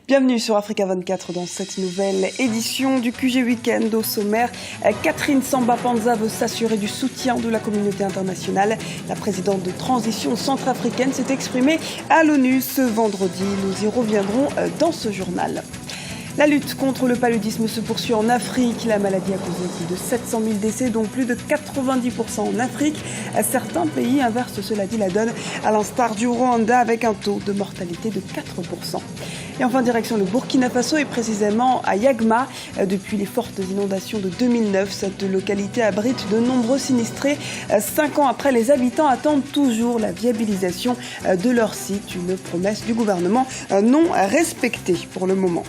Bienvenue sur Africa 24 dans cette nouvelle édition du QG Weekend. Au sommaire, Catherine Samba-Panza veut s'assurer du soutien de la communauté internationale. La présidente de transition centrafricaine s'est exprimée à l'ONU ce vendredi. Nous y reviendrons dans ce journal. La lutte contre le paludisme se poursuit en Afrique. La maladie a causé plus de 700 000 décès, dont plus de 90% en Afrique. Certains pays inversent, cela dit, la donne, à l'instar du Rwanda, avec un taux de mortalité de 4%. Et enfin, direction le Burkina Faso et précisément à Yagma. Depuis les fortes inondations de 2009, cette localité abrite de nombreux sinistrés. 5 ans après, les habitants attendent toujours la viabilisation de leur site. Une promesse du gouvernement non respectée pour le moment.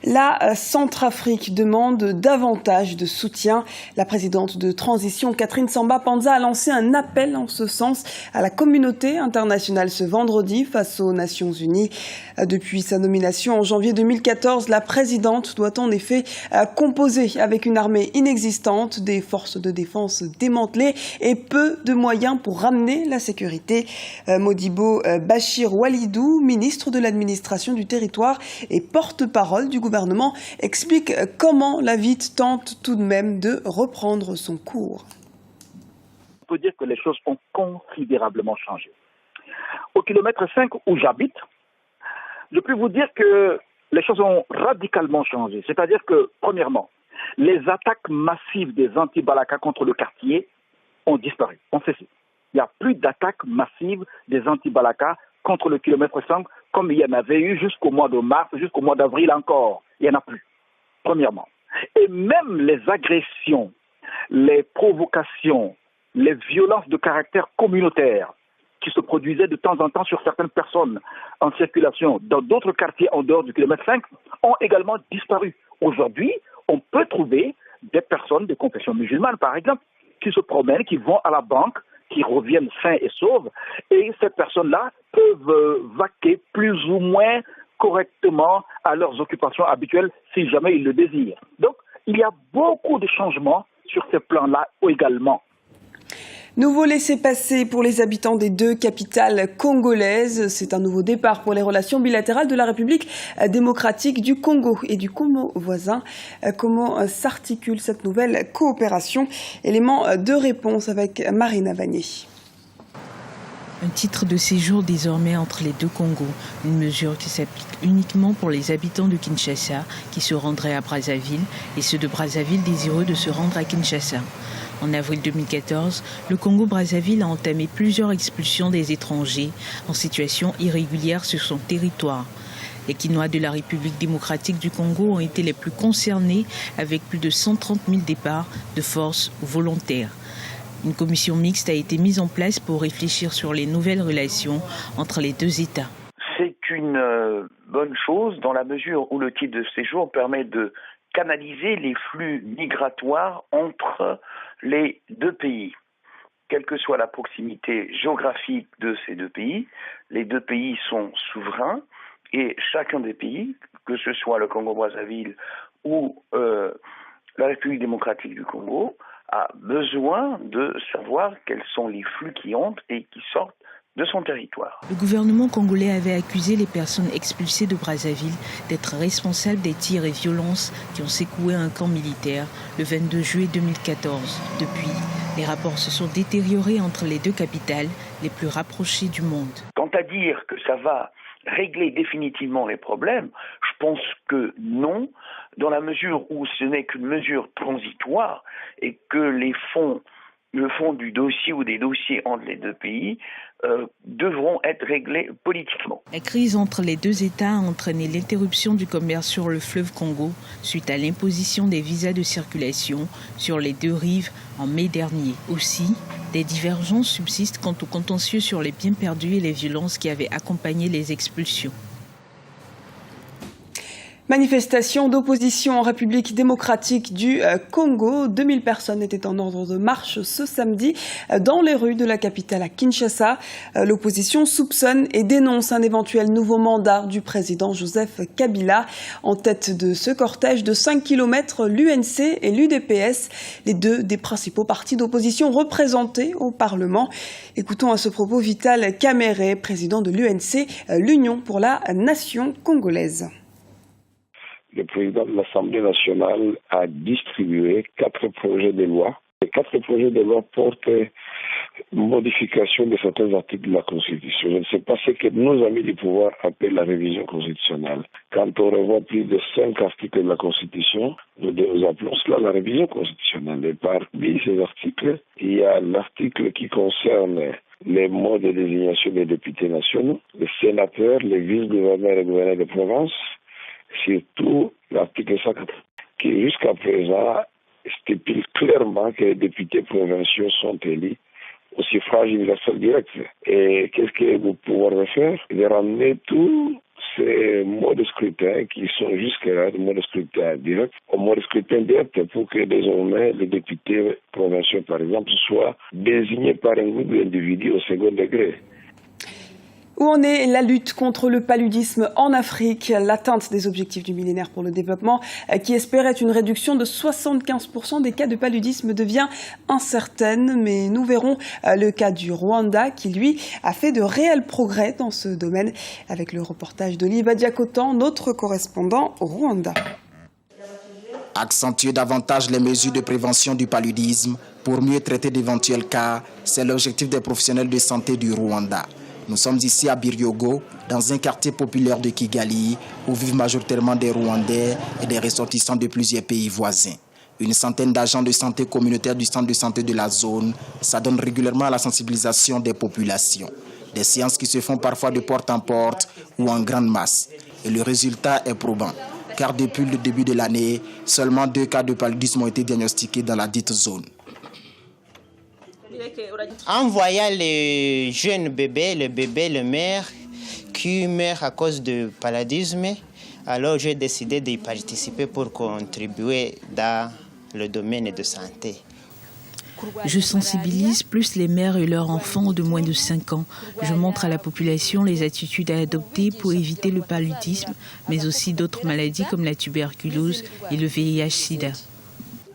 La Centrafrique demande davantage de soutien. La présidente de transition, Catherine Samba-Panza, a lancé un appel en ce sens à la communauté internationale ce vendredi face aux Nations Unies. Depuis sa nomination en janvier 2014, la présidente doit en effet composer avec une armée inexistante, des forces de défense démantelées et peu de moyens pour ramener la sécurité. Modibo Bachir Walidou, ministre de l'administration du territoire et porte-parole du gouvernement, explique comment la vie tente tout de même de reprendre son cours. On peut dire que les choses ont considérablement changé. Au kilomètre 5 où j'habite, je peux vous dire que les choses ont radicalement changé. C'est-à-dire que, premièrement, les attaques massives des anti-Balaka contre le quartier ont disparu, ont cessé. Il n'y a plus d'attaques massives des anti-Balaka contre le kilomètre 5 comme il y en avait eu jusqu'au mois de mars, jusqu'au mois d'avril encore. Il n'y en a plus, premièrement. Et même les agressions, les provocations, les violences de caractère communautaire qui se produisaient de temps en temps sur certaines personnes en circulation dans d'autres quartiers en dehors du kilomètre 5 ont également disparu. Aujourd'hui, on peut trouver des personnes de confession musulmane, par exemple, qui se promènent, qui vont à la banque, qui reviennent sains et sauves, et ces personnes-là peuvent vaquer plus ou moins correctement à leurs occupations habituelles si jamais ils le désirent. Donc, il y a beaucoup de changements sur ces plans-là également. Nouveau laissez-passer pour les habitants des deux capitales congolaises. C'est un nouveau départ pour les relations bilatérales de la République démocratique du Congo et du Congo voisin. Comment s'articule cette nouvelle coopération? Élément de réponse avec Marina Vanier. Un titre de séjour désormais entre les deux Congos, une mesure qui s'applique uniquement pour les habitants de Kinshasa qui se rendraient à Brazzaville et ceux de Brazzaville désireux de se rendre à Kinshasa. En avril 2014, le Congo-Brazzaville a entamé plusieurs expulsions des étrangers en situation irrégulière sur son territoire. Les Kinois de la République démocratique du Congo ont été les plus concernés avec plus de 130 000 départs de force volontaires. Une commission mixte a été mise en place pour réfléchir sur les nouvelles relations entre les deux États. C'est une bonne chose dans la mesure où le titre de séjour permet de canaliser les flux migratoires entre les deux pays. Quelle que soit la proximité géographique de ces deux pays, les deux pays sont souverains et chacun des pays, que ce soit le Congo-Brazzaville ou la République démocratique du Congo, a besoin de savoir quels sont les flux qui entrent et qui sortent de son territoire. Le gouvernement congolais avait accusé les personnes expulsées de Brazzaville d'être responsables des tirs et violences qui ont secoué un camp militaire le 22 juillet 2014. Depuis, les rapports se sont détériorés entre les deux capitales les plus rapprochées du monde. Quant à dire que ça va régler définitivement les problèmes, je pense que non, dans la mesure où ce n'est qu'une mesure transitoire et que le fond du dossier ou des dossiers entre les deux pays devront être réglés politiquement. La crise entre les deux États a entraîné l'interruption du commerce sur le fleuve Congo suite à l'imposition des visas de circulation sur les deux rives en mai dernier. Aussi, des divergences subsistent quant au contentieux sur les biens perdus et les violences qui avaient accompagné les expulsions. Manifestation d'opposition en République démocratique du Congo. 2000 personnes étaient en ordre de marche ce samedi dans les rues de la capitale à Kinshasa. L'opposition soupçonne et dénonce un éventuel nouveau mandat du président Joseph Kabila. En tête de ce cortège de 5 km, l'UNC et l'UDPS, les deux des principaux partis d'opposition représentés au Parlement. Écoutons à ce propos Vital Kamerhe, président de l'UNC, l'Union pour la nation congolaise. Le président de l'Assemblée nationale a distribué 4 projets de loi. Les 4 projets de loi portent modification de certains articles de la Constitution. Je ne sais pas ce que nos amis du pouvoir appellent la révision constitutionnelle. Quand on revoit plus de 5 articles de la Constitution, nous appelons cela la révision constitutionnelle. Et parmi ces articles, il y a l'article qui concerne les modes de désignation des députés nationaux, les sénateurs, les vice-gouverneurs et gouverneurs de province, surtout l'article 180, qui jusqu'à présent stipule clairement que les députés provinciaux sont élus au suffrage universel direct. Et qu'est-ce que vous pouvez faire? De ramener tous ces modes de scrutin qui sont jusque-là des modes de scrutin direct au mode de scrutin direct pour que désormais les députés provinciaux, par exemple, soient désignés par un groupe d'individus au second degré. Où en est la lutte contre le paludisme en Afrique? L'atteinte des objectifs du millénaire pour le développement, qui espérait une réduction de 75% des cas de paludisme, devient incertaine. Mais nous verrons le cas du Rwanda, qui lui a fait de réels progrès dans ce domaine, avec le reportage d'Oliva Diakotan, notre correspondant au Rwanda. Accentuer davantage les mesures de prévention du paludisme pour mieux traiter d'éventuels cas, c'est l'objectif des professionnels de santé du Rwanda. Nous sommes ici à Biryogo, dans un quartier populaire de Kigali, où vivent majoritairement des Rwandais et des ressortissants de plusieurs pays voisins. Une centaine d'agents de santé communautaire du centre de santé de la zone s'adonnent régulièrement à la sensibilisation des populations. Des séances qui se font parfois de porte en porte ou en grande masse. Et le résultat est probant, car depuis le début de l'année, seulement 2 cas de paludisme ont été diagnostiqués dans la dite zone. En voyant les jeunes bébés, le mère qui meurt à cause du paludisme, alors j'ai décidé d'y participer pour contribuer dans le domaine de santé. Je sensibilise plus les mères et leurs enfants de moins de 5 ans. Je montre à la population les attitudes à adopter pour éviter le paludisme, mais aussi d'autres maladies comme la tuberculose et le VIH-Sida.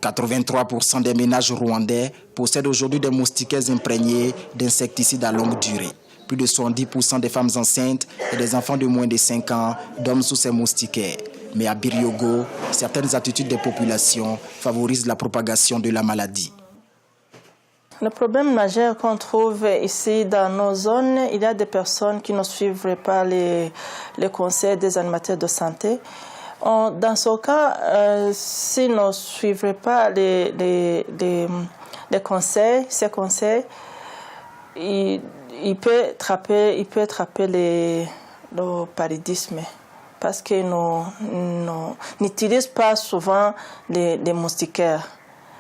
83% des ménages rwandais possèdent aujourd'hui des moustiquaires imprégnés d'insecticides à longue durée. Plus de 70% des femmes enceintes et des enfants de moins de 5 ans dorment sous ces moustiquaires. Mais à Biryogo, certaines attitudes des populations favorisent la propagation de la maladie. Le problème majeur qu'on trouve ici dans nos zones, il y a des personnes qui ne suivent pas les conseils des animateurs de santé. Dans ce cas, s'ils ne suivraient pas ces conseils, il peut attraper le paludisme parce qu'ils n'utilisent pas souvent les moustiquaires.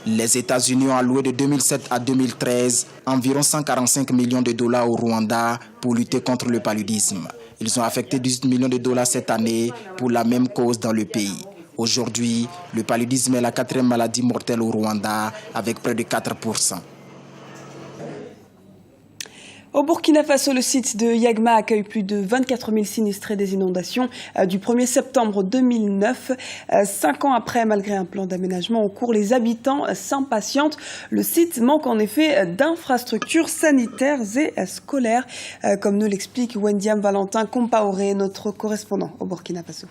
Les États-Unis ont alloué de 2007 à 2013 environ 145 millions de dollars au Rwanda pour lutter contre le paludisme. Ils ont affecté 18 millions de dollars cette année pour la même cause dans le pays. Aujourd'hui, le paludisme est la 4e maladie mortelle au Rwanda avec près de 4%. Au Burkina Faso, le site de Yagma accueille plus de 24 000 sinistrés des inondations du 1er septembre 2009. 5 ans après, malgré un plan d'aménagement en cours, les habitants s'impatientent. Le site manque en effet d'infrastructures sanitaires et scolaires, comme nous l'explique Wendiam Valentin Compaoré, notre correspondant au Burkina Faso.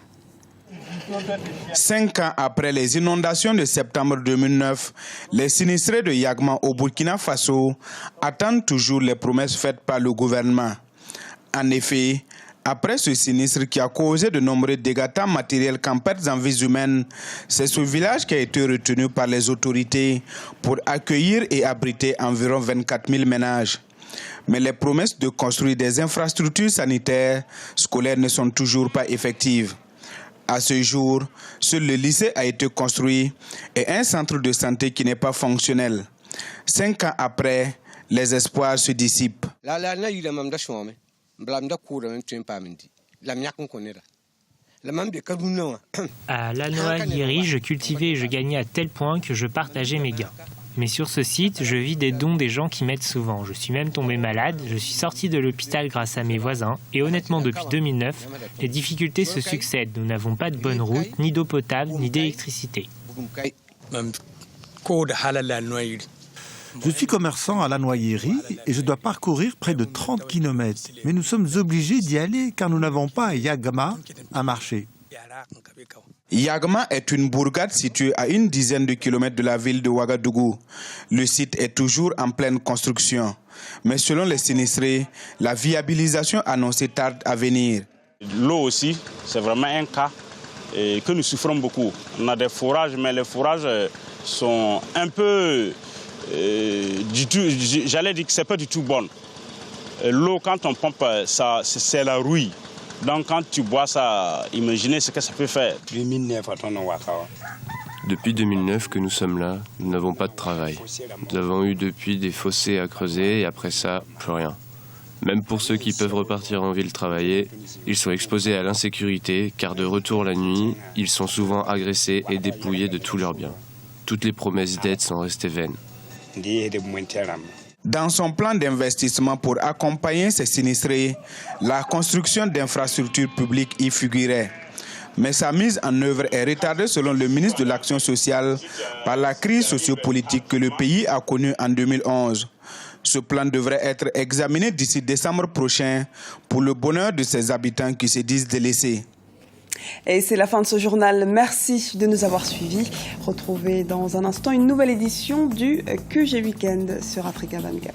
5 ans après les inondations de septembre 2009, les sinistrés de Yagma au Burkina Faso attendent toujours les promesses faites par le gouvernement. En effet, après ce sinistre qui a causé de nombreux dégâts tant matériels qu'en pertes en vies humaines, c'est ce village qui a été retenu par les autorités pour accueillir et abriter environ 24 000 ménages. Mais les promesses de construire des infrastructures sanitaires scolaires ne sont toujours pas effectives. À ce jour, seul le lycée a été construit et un centre de santé qui n'est pas fonctionnel. 5 ans après, les espoirs se dissipent. À Lanoa-Guéry, je cultivais et je gagnais à tel point que je partageais mes gains. Mais sur ce site, je vis des dons des gens qui m'aident souvent. Je suis même tombé malade, je suis sorti de l'hôpital grâce à mes voisins. Et honnêtement, depuis 2009, les difficultés se succèdent. Nous n'avons pas de bonne route, ni d'eau potable, ni d'électricité. Je suis commerçant à Lanoa-Guéry et je dois parcourir près de 30 km. Mais nous sommes obligés d'y aller car nous n'avons pas à Yagama un marché. Yagama est une bourgade située à une dizaine de kilomètres de la ville de Ouagadougou. Le site est toujours en pleine construction. Mais selon les sinistrés, la viabilisation annoncée tarde à venir. L'eau aussi, c'est vraiment un cas que nous souffrons beaucoup. On a des forages, mais les forages sont un peu... j'allais dire que c'est pas du tout bon. L'eau, quand on pompe, c'est la rouille. Donc quand tu bois ça, imaginez ce que ça peut faire. Depuis 2009 que nous sommes là, nous n'avons pas de travail. Nous avons eu depuis des fossés à creuser et après ça, plus rien. Même pour ceux qui peuvent repartir en ville travailler, ils sont exposés à l'insécurité car de retour la nuit, ils sont souvent agressés et dépouillés de tous leurs biens. Toutes les promesses d'aide sont restées vaines. Dans son plan d'investissement pour accompagner ces sinistrés, la construction d'infrastructures publiques y figurait. Mais sa mise en œuvre est retardée selon le ministre de l'Action sociale par la crise sociopolitique que le pays a connue en 2011. Ce plan devrait être examiné d'ici décembre prochain pour le bonheur de ses habitants qui se disent délaissés. Et c'est la fin de ce journal. Merci de nous avoir suivis. Retrouvez dans un instant une nouvelle édition du QG Weekend sur Africa 24.